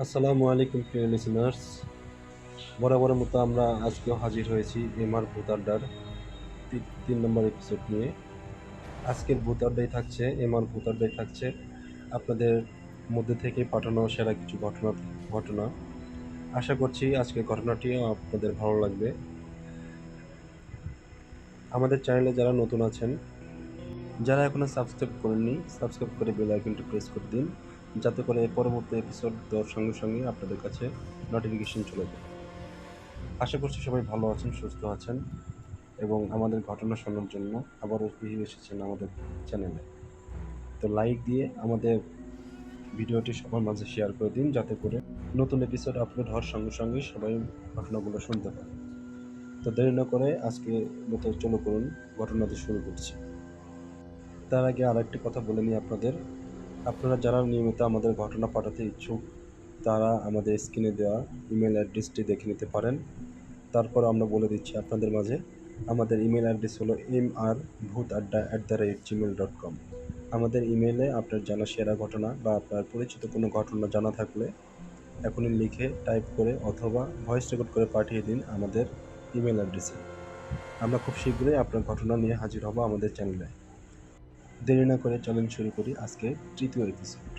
আসসালামু আলাইকুম প্রিয় লিসেনার্স। বরাবরের মতো আমরা আজকেও হাজির হয়েছি এমআর ভূত আড্ডার 3 নম্বর এপিসোড নিয়ে। আজকের ভূত আড্ডায় থাকছে এমআর ভূত আড্ডায় থাকছে আপনাদের মধ্যে থেকে পাঠানো সেরা কিছু ঘটনা। আশা করছি আজকের ঘটনাটিও আপনাদের ভালো লাগবে। আমাদের চ্যানেলে যারা নতুন আছেন, যারা এখনো সাবস্ক্রাইব করেননি, সাবস্ক্রাইব করে বেল আইকনটি প্রেস করে দিন, যাতে করে পরবর্তী এপিসোড দেওয়ার সঙ্গে সঙ্গে আপনাদের কাছে নোটিফিকেশন চলে যায়। আশা করছি সবাই ভালো আছেন, সুস্থ আছেন এবং আমাদের ঘটনা শোনার জন্য আবারও ফিরে এসেছেন আমাদের চ্যানেলে। তো লাইক দিয়ে আমাদের ভিডিওটি সবার মাঝে শেয়ার করে দিন, যাতে করে নতুন এপিসোড আপলোড হওয়ার সঙ্গে সঙ্গে সবাই ঘটনাগুলো শুনতে পারে। তো দেরি না করে আজকে মতো চলো করুন, ঘটনাটি শুরু করছি। তার আগে আর একটি কথা বলে নিই আপনাদের, আপনারা যারা নিয়মিত আমাদের ঘটনা পাঠাতে ইচ্ছুক, তারা আমাদের স্ক্রিনে দেওয়া ইমেল অ্যাড্রেসটি দেখে নিতে পারেন। তারপর আমরা বলে দিচ্ছি আপনাদের মাঝে, আমাদের ইমেল অ্যাড্রেস হলো mrbhutadda@gmail.com। আমাদের ইমেলে আপনার জানা সেরা ঘটনা বা আপনার পরিচিত কোনো ঘটনা জানা থাকলে এখনই লিখে টাইপ করে অথবা ভয়েস রেকর্ড করে পাঠিয়ে দিন আমাদের ইমেল অ্যাড্রেসে। আমরা খুব শীঘ্রই আপনার ঘটনা নিয়ে হাজির হব আমাদের চ্যানেলে। দেরি না করে চলেন শুরু করি আজকে তৃতীয় এপিসোড।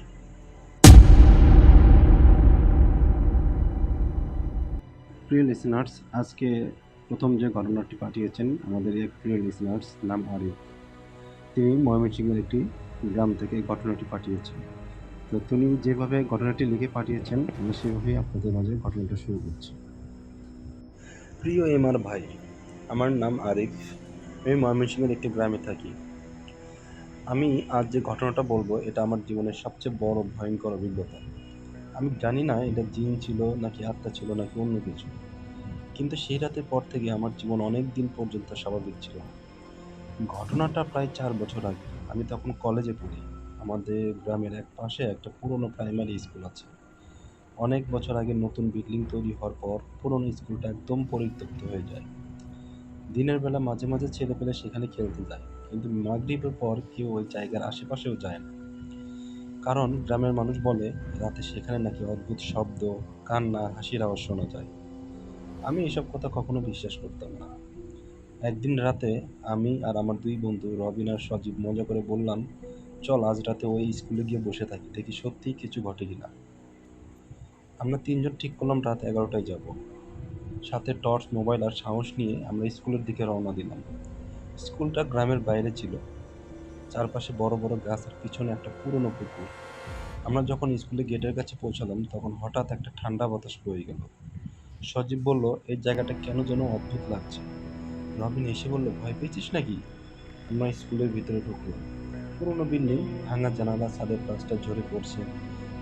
প্রিয় লিসেনার্স, আজকে প্রথম যে ঘটনাটি পাঠিয়েছেন আমাদের এক প্রিয় লিসেনার্স, নাম আরিফ। তিনি ময়মনসিংহের একটি গ্রাম থেকে ঘটনাটি পাঠিয়েছেন। তো তিনি যেভাবে ঘটনাটি লিখে পাঠিয়েছেন, আমরা সেভাবেই আপনাদের মাঝে ঘটনাটা শুরু করছি। প্রিয় এমআর ভাই, আমার নাম আরিফ। আমি ময়মনসিংহের একটি গ্রামে থাকি। আমি আজ যে ঘটনাটা বলবো, এটা আমার জীবনের সবচেয়ে বড় ভয়ঙ্কর অভিজ্ঞতা। আমি জানি না এটা জিন ছিল নাকি আত্মা ছিল নাকি অন্য কিছু, কিন্তু সেই রাতের পর থেকে আমার জীবন অনেক দিন পর্যন্ত স্বাভাবিক ছিল না। ঘটনাটা প্রায় 4 বছর আগে। আমি তখন কলেজে পড়ি। আমাদের গ্রামের এক পাশে একটা পুরনো প্রাইমারি স্কুল আছে। অনেক বছর আগে নতুন বিল্ডিং তৈরি হওয়ার পর পুরনো স্কুলটা একদম পরিত্যক্ত হয়ে যায়। দিনের বেলা মাঝে মাঝে ছেলেপেলে সেখানে খেলতে যায়, কিন্তু মাগরিবের পর কেউ ওই জায়গার আশেপাশেও যায় না। কারণ গ্রামের মানুষ বলে রাতে সেখানে নাকি অদ্ভুত শব্দ, কান্না, হাসির আওয়াজ শোনা যায়। আমি এসব কথা কখনো বিশ্বাস করতাম না। একদিন রাতে আমি আর আমার 2 বন্ধু রবিন আর সজীব মজা করে বললাম, চল আজ রাতে ওই স্কুলে গিয়ে বসে থাকি, দেখি সত্যিই কিছু ঘটে কিনা। আমরা 3জন ঠিক করলাম রাত 11টায় যাব। সাথে টর্চ, মোবাইল আর সাহস নিয়ে আমরা স্কুলের দিকে রওনা দিলাম। স্কুলটা গ্রামের বাইরে ছিল, চারপাশে বড় বড় গাছ আর পিছনে একটা পুরনো পুকুর। আমরা যখন স্কুলের গেটের কাছে পৌঁছালাম, তখন হঠাৎ একটা ঠান্ডা বাতাস বয়ে গেল। সজীব বলল, এই জায়গাটা কেন যেন অদ্ভুত লাগছে। রবিন এসে বলল, ভয় পেয়েছিস নাকি? আমরা স্কুলের ভিতরে ঢুকলাম। পুরোনো বিল্ডিং, ভাঙা জানালা, ছাদের প্লাস্টার ঝরে পড়ছে।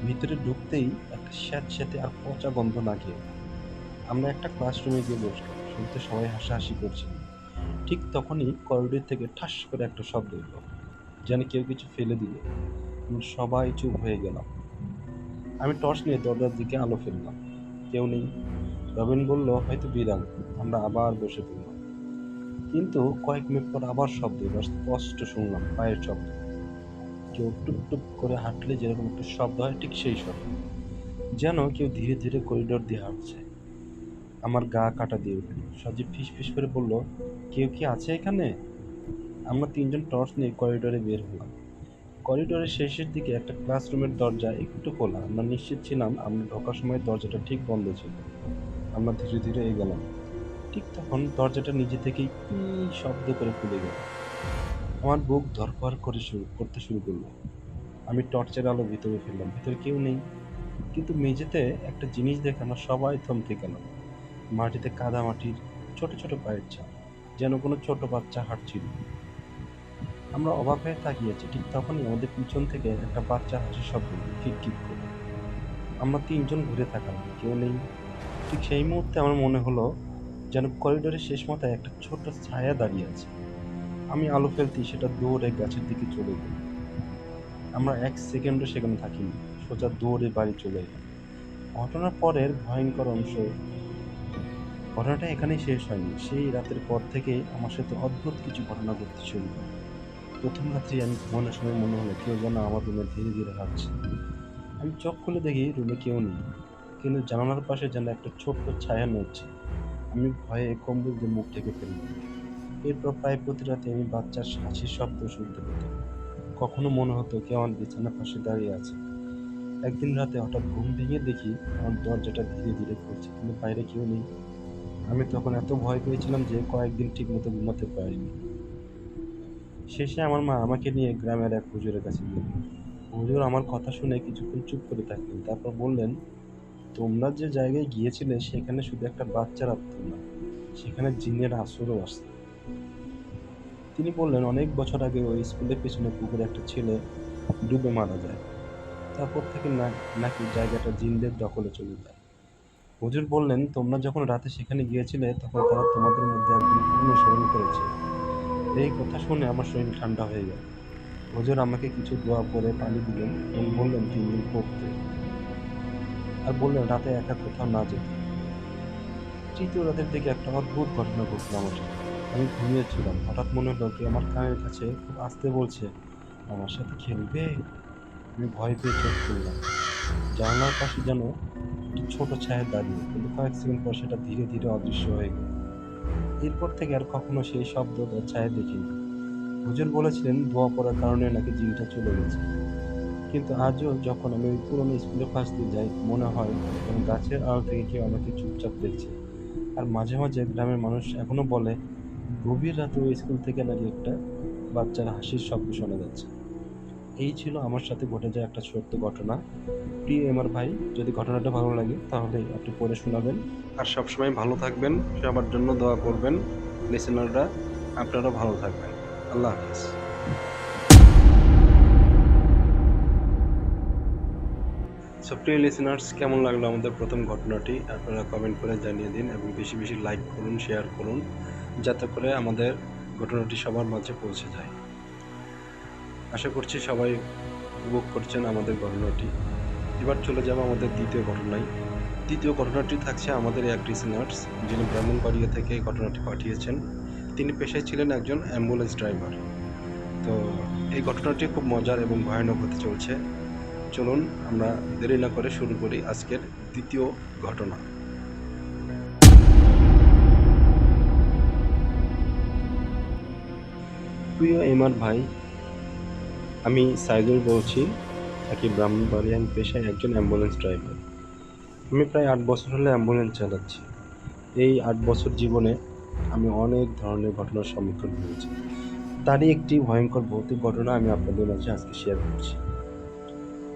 ভিতরে ঢুকতেই একটা স্যাঁতস্যাঁতে আর পচা গন্ধ নাকে এলো। আমরা একটা ক্লাসরুমে গিয়ে বসলাম, শুনতে সবাই হাসাহাসি করছিল। ঠিক তখনই করিডোর থেকে ঠাস করে একটা শব্দ এলো, যেন কেউ কিছু ফেলে দিল। আমরা সবাই চুপ হয়ে গেলাম। আমি টর্চ নিয়ে দরজার দিকে আলো ফেললাম, কেউ নেই। রবিন বলল, হয়তো বিড়াল। আমরা আবার বসে পড়লাম। কিন্তু কয়েক মিনিট পর আবার শব্দ, এবার স্পষ্ট শুনলাম পায়ের শব্দ। কেউ টুপ টুপ করে হাঁটলে যেরকম একটা শব্দ হয়, ঠিক সেই শব্দ। যেন কেউ ধীরে ধীরে করিডোর দিয়ে হাঁটছে। আমার গা কাটা দিয়ে উঠল। সজীব ফিস ফিস করে বলল, কেউ কি আছে এখানে? আমরা 3জন টর্চ নিয়ে করিডোরে বের হলাম। করিডোরের শেষের দিকে একটা ক্লাসরুমের দরজা একটু খোলা। আমরা নিশ্চিত ছিলাম আমরা ঢোকার সময় দরজাটা ঠিক বন্ধ ছিল। আমরা ধীরে ধীরে এগোলাম। ঠিক তখন দরজাটা নিজে থেকেই পি শব্দ করে খুলে গেল। আমার বুক ধড়ফড় করতে শুরু করলো। আমি টর্চের আলো ভিতরে ফেললাম, ভিতরে কেউ নেই। কিন্তু মেঝেতে একটা জিনিস দেখে আমরা সবাই থমকে গেলাম। মাটিতে কাদা মাটির ছোট ছোট পায়ের ছাপ, যেন কোনো ছোট বাচ্চা হাঁটছিল। আমরা অবাক হয়ে তাকিয়েছি। ঠিক তখনই আমাদের পিছন থেকে একটা বাচ্চার হাসির শব্দ হলো, কিক কিক করে। আমরা 3জন ঘুরে তাকালাম, কেউ নেই। ঠিক সেই মুহূর্তে আমার মনে হলো যেন করিডোরের শেষ মাথায় একটা ছোট ছায়া দাঁড়িয়ে আছে। আমি আলো ফেলতেই সেটা দৌড়ে গাছের দিকে চলে গেল। আমরা 1 সেকেন্ডও সেখানে থাকিনি, সোজা দৌড়ে বাড়ি চলে এলাম। ঘটনার পরের ভয়ঙ্কর অংশ, ঘটনাটা এখানেই শেষ হয়নি। সেই রাতের পর থেকে আমার সাথে অদ্ভুত কিছু ঘটনা ঘটতে শুরু করে। প্রথম রাত্রে আমি ঘুমানোর সময় মনে হলো কেউ যেন আমার রুমে ধীরে ধীরে হাঁটছে। আমি চোখ খুলে দেখি রুমে কেউ নেই। কিন্তু জানালার পাশে যেন একটা ছোট্ট ছায়া নড়ছে। আমি ভয়ে কম্বল দিয়ে মুখ ঢেকে ফেললাম। এরপর প্রায় প্রতি রাতে আমি বাচ্চার হাসির শব্দ শুনতে পেতাম। কখনো মনে হতো কেউ আমার বিছানার পাশে দাঁড়িয়ে আছে। একদিন রাতে হঠাৎ ঘুম ভেঙে দেখি আমার দরজাটা ধীরে ধীরে খুলছে, কিন্তু বাইরে কেউ নেই। আমি তখন এত ভয় পেয়েছিলাম যে কয়েকদিন ঠিক মতো ঘুমাতে পারিনি। শেষে আমার মা আমাকে নিয়ে গ্রামের এক হুজুরের কাছে গেলেন। হুজুর আমার কথা শুনে কিছুক্ষণ চুপ করে থাকলেন, তারপর বললেন, তোমরা যে জায়গায় গিয়েছিলে সেখানে শুধু একটা বাচ্চার আত্মা না, সেখানে জিনের আসরও আসছে। তিনি বললেন, অনেক বছর আগে ওই স্কুলের পেছনে পুকুরে একটা ছেলে ডুবে মারা যায়। তারপর থেকে নাকি জায়গাটা জিনদের দখলে চলে যায়। হুজুর বললেন, তোমরা যখন রাতে সেখানে গিয়েছিলে তখন তারা তোমাদের মধ্যে একজনকে অনুসরণ করেছে। এই কথা শুনে আমার শরীর ঠান্ডা হয়ে গেল। হুজুর আমাকে কিছু দোয়া পরে পানি দিলেন এবং বললেন 3 দিন পড়তে, আর বললেন রাতে একা কোথাও না যেতে। তৃতীয় রাতের দিকে একটা অদ্ভুত ঘটনা ঘটলো আমার সাথে। আমি ঘুমিয়েছিলাম, হঠাৎ মনে হলো কেউ আমার কানের কাছে খুব আস্তে বলছে, আমার সাথে খেলবে। আমি ভয় পেয়ে চোখ খুললাম। জানালার পাশে যেন একটা ছোট ছায়া দাঁড়িয়ে, কিন্তু কয়েক সেকেন্ড পর সেটা ধীরে ধীরে অদৃশ্য হয়ে গেল। এরপর থেকে আর কখনো সেই শব্দ বা ছায়া দেখিনি। হুজুর বলেছিলেন দোয়া পড়ার কারণে নাকি জিনটা চলে গেছে। কিন্তু আজও যখন আমি ওই পুরনো স্কুলের পাশ দিয়ে যাই, মনে হয় যেন গাছের আড়াল থেকে কেউ আমাকে চুপচাপ দেখছে। আর মাঝে মাঝে গ্রামের মানুষ এখনো বলে, গভীর রাতে ওই স্কুল থেকে নাকি একটা বাচ্চার হাসির শব্দ শোনা যাচ্ছে। এই ছিল আমার সাথে ঘটে যাওয়া একটা সত্য ঘটনা। প্রিয় এমআর ভাই, যদি ঘটনাটা ভালো লাগে তাহলে আপনি পড়ে শোনাবেন। আর সবসময় ভালো থাকবেন, সবার জন্য দোয়া করবেন। লিসেনাররা, আপনারাও ভালো থাকবেন। আল্লাহ হাফিজ। সো প্রিয় লিসেনার্স, কেমন লাগলো আমাদের প্রথম ঘটনাটি? আপনারা কমেন্ট করে জানিয়ে দিন এবং বেশি বেশি লাইক করুন, শেয়ার করুন, যাতে করে আমাদের ঘটনাটি সবার মাঝে পৌঁছে যায়। আশা করছি সবাই উপভোগ করছেন আমাদের ঘটনাটি। এবার চলে যাব আমাদের দ্বিতীয় ঘটনায়। দ্বিতীয় ঘটনাটি থাকছে আমাদের এক লিসেনার্স, যিনি ব্রাহ্মণবাড়িয়া থেকে এই ঘটনাটি পাঠিয়েছেন। তিনি পেশায় ছিলেন একজন অ্যাম্বুলেন্স ড্রাইভার। তো এই ঘটনাটি খুব মজার এবং ভয়ানক হতে চলছে। চলুন আমরা দেরি না করে শুরু করি আজকের দ্বিতীয় ঘটনা। প্রিয় এমআর ভাই, আমি সাইদুল বলছি, থাকি ব্রাহ্মণবাড়িয়া। আমি পেশায় একজন অ্যাম্বুলেন্স ড্রাইভার। আমি প্রায় 8 বছর হলে অ্যাম্বুলেন্স চালাচ্ছি। এই 8 বছর জীবনে আমি অনেক ধরনের ঘটনার সম্মুখীন হয়েছি। তারই একটি ভয়ঙ্কর ভৌতিক ঘটনা আমি আপনাদের মাঝে আজকে শেয়ার করছি।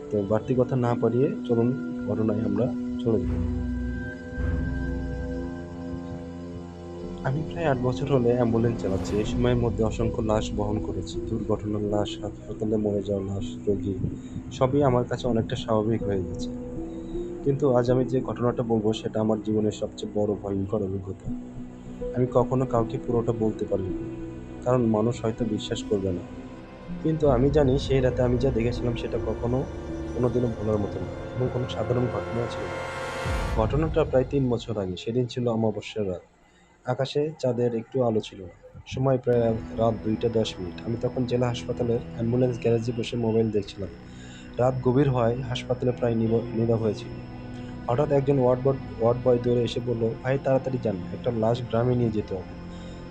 তো বাড়তি কথা না পারিয়ে চলুন ঘটনায় আমরা চলে যাই। আমি প্রায় 8 বছর হলে অ্যাম্বুলেন্স চালাচ্ছি। এই সময়ের মধ্যে অসংখ্য লাশ বহন করেছি। দুর্ঘটনার লাশ, হাসপাতালে মরে যাওয়া লাশ, রোগী, সবই আমার কাছে অনেকটা স্বাভাবিক হয়ে গেছে। কিন্তু আজ আমি যে ঘটনাটা বলবো সেটা আমার জীবনের সবচেয়ে বড় ভয়ঙ্কর অভিজ্ঞতা। আমি কখনো কাউকে পুরোটা বলতে পারিনি, কারণ মানুষ হয়তো বিশ্বাস করবে না। কিন্তু আমি জানি সেই রাতে আমি যা দেখেছিলাম সেটা কোনোদিনও ভোলার মতো না, এবং কোনো সাধারণ ঘটনাও ছিল না। ঘটনাটা প্রায় 3 বছর আগে। সেদিন ছিল অমাবস্যার রাত। আকাশে চাঁদের একটু আলো ছিল না। সময় প্রায় রাত 2টা 10 মিনিট। আমি তখন জেলা হাসপাতালের অ্যাম্বুলেন্স গ্যারেজে বসে মোবাইল দেখছিলাম। রাত গভীর হওয়ায় হাসপাতালে প্রায় নীরব হয়েছিল। হঠাৎ একজন ওয়ার্ড বয় দৌড়ে এসে বলল, ভাই তাড়াতাড়ি যান, একটা লাশ গ্রামে নিয়ে যেতে হবে।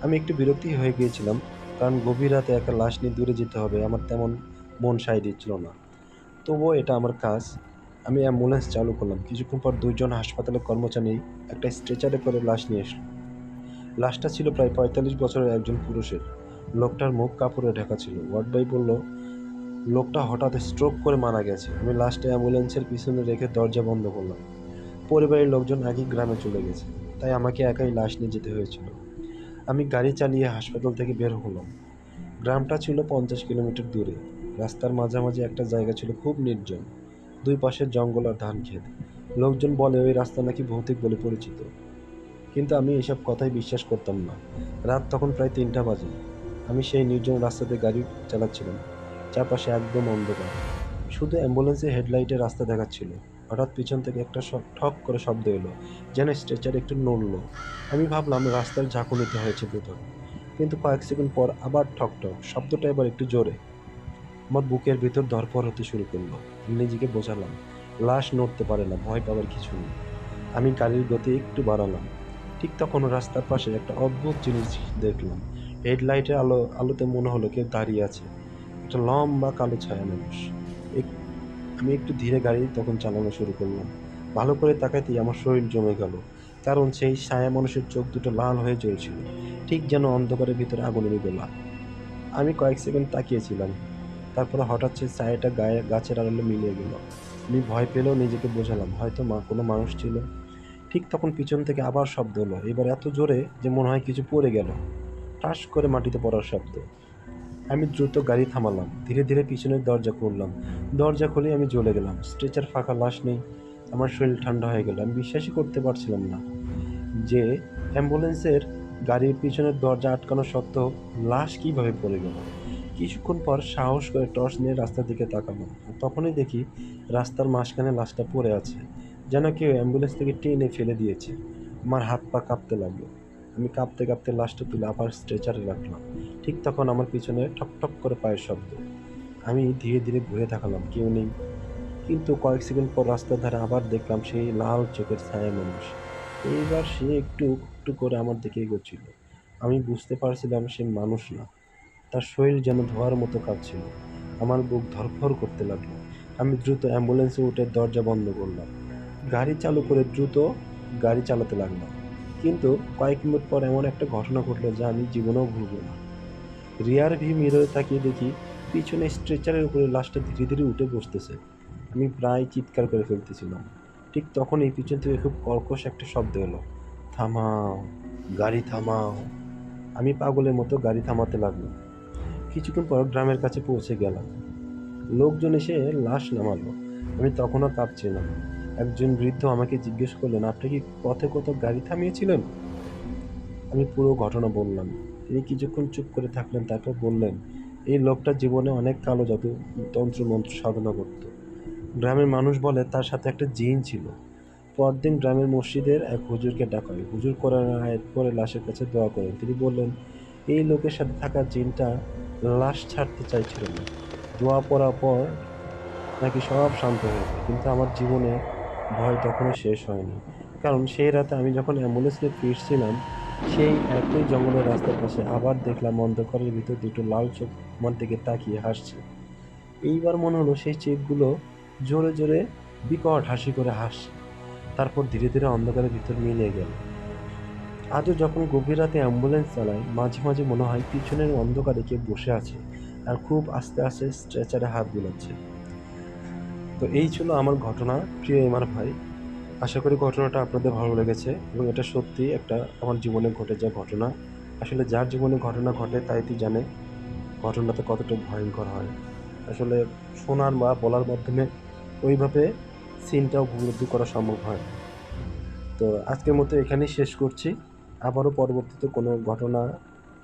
আমি একটু বিরক্তি হয়ে গিয়েছিলাম, কারণ গভীর রাতে একটা লাশ নিয়ে দূরে যেতে হবে আমার তেমন মন সায় দিচ্ছিল না। তবুও এটা আমার কাজ। আমি অ্যাম্বুলেন্স চালু করলাম। কিছুক্ষণ পর 2 জন হাসপাতালের কর্মচারী একটা স্ট্রেচারে করে লাশ নিয়ে এসলো। লাশটা ছিল প্রায় 45 বছরের একজন পুরুষের। লোকটার মুখ কাপড়ে ঢাকা ছিল। ওয়ার্ড বয় বলল, লোকটা হঠাৎ স্ট্রোক করে মারা গেছে। আমি লাশটা অ্যাম্বুলেন্সের পিছনে রেখে দরজা বন্ধ করলাম। পরিবারের লোকজন আগেই গ্রামে চলে গেছে, তাই আমাকে একাই লাশ নিয়ে যেতে হয়েছিল। আমি গাড়ি চালিয়ে হাসপাতাল থেকে বের হলাম। গ্রামটা ছিল 50 কিলোমিটার দূরে। রাস্তার মাঝামাঝি একটা জায়গা ছিল খুব নির্জন। দুই পাশে জঙ্গল আর ধান ক্ষেত। লোকজন বলে ওই রাস্তা নাকি ভৌতিক বলে পরিচিত, কিন্তু আমি এসব কথাই বিশ্বাস করতাম না। রাত তখন প্রায় 3টা বাজে। আমি সেই নির্জন রাস্তাতে গাড়ি চালাচ্ছিলাম। চারপাশে একদম অন্ধকার, শুধু অ্যাম্বুলেন্সের হেডলাইটে রাস্তা দেখাচ্ছিল। হঠাৎ পিছন থেকে একটা ঠক করে শব্দ এলো, যেন স্ট্রেচার একটু নড়ল। আমি ভাবলাম রাস্তার ঝাঁকুনিতে হয়েছে বোধহয়। কিন্তু কয়েক সেকেন্ড পর আবার ঠক ঠক শব্দটা, এবার একটু জোরে। আমার বুকের ভিতর ধড়ফড় হতে শুরু করলো। আমি নিজেকে বোঝালাম, লাশ নড়তে পারে না, ভয় পাওয়ার কিছু নেই। আমি গাড়ির গতি একটু বাড়ালাম। ঠিক তখন রাস্তার পাশে একটা অদ্ভুত জিনিস দেখলাম। হেডলাইটের আলোতে মনে হলো কেউ দাঁড়িয়ে আছে। একটা লম্বা কালো ছায়া মানুষ। এক- আমি একটু ধীরে গাড়ি তখন চালানো শুরু করলাম। ভালো করে তাকাতেই আমার শরীর জমে গেল। কারণ সেই ছায়া মানুষের চোখ দুটো লাল হয়ে জ্বলছিল, ঠিক যেন অন্ধকারের ভিতরে আগুনের গোলা। আমি কয়েক সেকেন্ড তাকিয়েছিলাম। তারপরে হঠাৎ সেই ছায়াটা গাছের আড়ালে মিলিয়ে গেল। আমি ভয় পেলেও নিজেকে বোঝালাম হয়তো কোনো মানুষ ছিল। ঠিক তখন পিছন থেকে আবার শব্দ হলো, এবার এত জোরে যে মনে হয় কিছু পড়ে গেল। ঠাস করে মাটিতে পড়ার শব্দ। আমি দ্রুত গাড়ি থামালাম, ধীরে ধীরে পিছনের দরজা খুললাম। দরজা খুলে আমি জ্বলে গেলাম। স্ট্রেচার ফাঁকা, লাশ নেই। আমার শরীর ঠান্ডা হয়ে গেল। আমি বিশ্বাসই করতে পারছিলাম না যে অ্যাম্বুলেন্সের গাড়ির পিছনের দরজা আটকানো সত্ত্বেও লাশ কিভাবে পড়ে গেল। কিছুক্ষণ পর সাহস করে টর্চ নিয়ে রাস্তার দিকে তাকালাম। তখনই দেখি রাস্তার মাঝখানে লাশটা পড়ে আছে, যেন কেউ অ্যাম্বুলেন্স থেকে টেনে ফেলে দিয়েছে। আমার হাত পা কাঁপতে লাগলো। আমি কাঁপতে কাঁপতে লাশটা তুলে আবার স্ট্রেচারে রাখলাম। ঠিক তখন আমার পিছনে ঠক ঠক করে পায়ের শব্দ। আমি ধীরে ধীরে ঘুরে তাকালাম, কেউ নেই। কিন্তু কয়েক সেকেন্ড পর রাস্তার ধারে আবার দেখলাম সেই লাল চোখের ছায়া মানুষ। এইবার সে একটু একটু করে আমার দিকে এগোচ্ছিল। আমি বুঝতে পারছিলাম সে মানুষ না, তার শরীর যেন ধোঁয়ার মতো কাঁপছিল। আমার বুক ধড়ফড় করতে লাগলো। আমি দ্রুত অ্যাম্বুলেন্সে উঠে দরজা বন্ধ করলাম। গাড়ি চালু করে দ্রুত গাড়ি চালাতে লাগলাম। কিন্তু কয়েক মিনিট পর এমন একটা ঘটনা ঘটলো যা আমি জীবনেও ভুলবো না। রিয়ার ভিউ মিররে তাকিয়ে দেখি পিছনে স্ট্রেচারের উপরে লাশটা ধীরে ধীরে উঠে বসতেছে। আমি প্রায় চিৎকার করে ফেলতেছিলাম। ঠিক তখনই পিছন থেকে খুব কর্কশ একটা শব্দ এলো, থামাও, গাড়ি থামাও। আমি পাগলের মতো গাড়ি থামাতে লাগলাম। কিছুক্ষণ পর গ্রামের কাছে পৌঁছে গেলাম। লোকজন এসে লাশ নামালো। আমি তখনও কাঁপছিলাম। একজন বৃদ্ধ আমাকে জিজ্ঞেস করলেন, আপনি কি পথে কোথাও গাড়ি থামিয়েছিলেন? আমি পুরো ঘটনা বললাম। তিনি কিছুক্ষণ চুপ করে থাকলেন, তারপর বললেন, এই লোকটা জীবনে অনেক কালো জাদু তন্ত্র-মন্ত্র সাধনা করত। গ্রামের মানুষ বলে তার সাথে একটা জিন ছিল। পরদিন গ্রামের মসজিদের এক হুজুরকে ডাকা হয়। হুজুর কোরআন আয়াত পড়ে লাশের কাছে দোয়া করেন। তিনি বললেন, এই লোকের সাথে থাকা জিনটা লাশ ছাড়তে চাইছিল না। দোয়া পড়ার পর নাকি সব শান্ত হয়ে যায়। কিন্তু আমার জীবনে ভয় তখনও শেষ হয়নি। কারণ সেই রাতে আমি যখন অ্যাম্বুলেন্স নিয়ে ফিরছিলাম, সেই একই জঙ্গলের রাস্তার পাশে আবার দেখলাম অন্ধকারের ভিতর দুটো লাল চোখ আমার দিকে তাকিয়ে হাসছে। এইবার মনে হলো সেই চোখগুলো জোরে জোরে বিকট হাসি করে হাসছে। তারপর ধীরে ধীরে অন্ধকারের ভিতর মিলিয়ে গেল। আজও যখন গভীর রাতে অ্যাম্বুলেন্স চালাই, মাঝে মাঝে মনে হয় পিছনের অন্ধকারে কেউ বসে আছে আর খুব আস্তে আস্তে স্ট্রেচারে হাত বুলাচ্ছে। তো এই ছিল আমার ঘটনা, প্রিয় এমআর ভাই। আশা করি ঘটনাটা আপনাদের ভালো লেগেছে এবং এটা সত্যি একটা আমার জীবনে ঘটে যাওয়া ঘটনা। আসলে যার জীবনে ঘটনা ঘটে তাই তো জানে ঘটনাটা কতটা ভয়ংকর হয়। আসলে শোনার বা বলার মাধ্যমে ওইভাবে সিনটা উপলব্ধি করা সম্ভব হয় না। তো আজকের মতো এখানেই শেষ করছি। আবারও পরবর্তীতে কোনো ঘটনা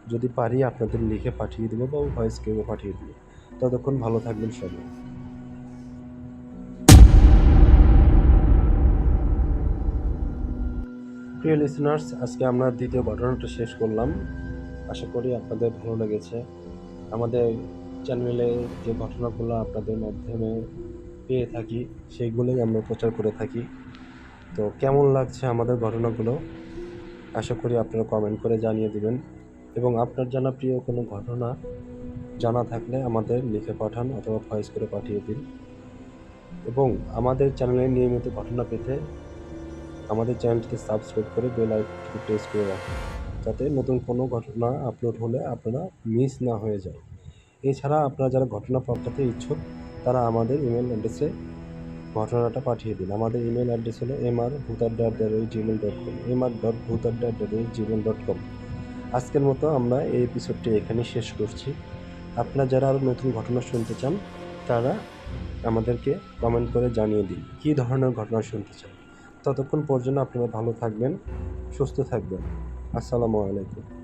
যদি পারি আপনাদের লিখে পাঠিয়ে দেবো বা ভয়েস কেউ পাঠিয়ে দেবো। ততক্ষণ ভালো থাকবেন সবাই। প্রিয় লিসেনার্স, আজকে আমরা দ্বিতীয় ঘটনাটা শেষ করলাম। আশা করি আপনাদের ভালো লেগেছে। আমাদের চ্যানেলে যে ঘটনাগুলো আপনাদের মাধ্যমে পেয়ে থাকি সেইগুলোই আমরা প্রচার করে থাকি। তো কেমন লাগছে আমাদের ঘটনাগুলো আশা করি আপনারা কমেন্ট করে জানিয়ে দিবেন এবং আপনার জানা প্রিয় কোনো ঘটনা জানা থাকলে আমাদের লিখে পাঠান অথবা ভয়েস করে পাঠিয়ে দিন। এবং আমাদের চ্যানেলে নিয়মিত ঘটনা পেতে আমাদের চ্যানেলটিকে সাবস্ক্রাইব করে বেল আইকনটিকে প্রেস করে রাখুন, যাতে নতুন কোনো ঘটনা আপলোড হলে আপনারা মিস না হয়ে যায়। এছাড়া আপনারা যারা ঘটনা পাঠাতে ইচ্ছুক তারা আমাদের ইমেল অ্যাড্রেসে ঘটনাটা পাঠিয়ে দিন। আমাদের ইমেল অ্যাড্রেস হলো mr.bhutadda@gmail.com mr.bhutadda@gmail.com। আজকের মতো আমরা এই এপিসোডটি এখানেই শেষ করছি। আপনারা যারা আরও নতুন ঘটনা শুনতে চান তারা আমাদেরকে কমেন্ট করে জানিয়ে দিন কী ধরনের ঘটনা শুনতে চান। ততক্ষণ পর্যন্ত আপনারা ভালো থাকবেন, সুস্থ থাকবেন। আসসালামু আলাইকুম।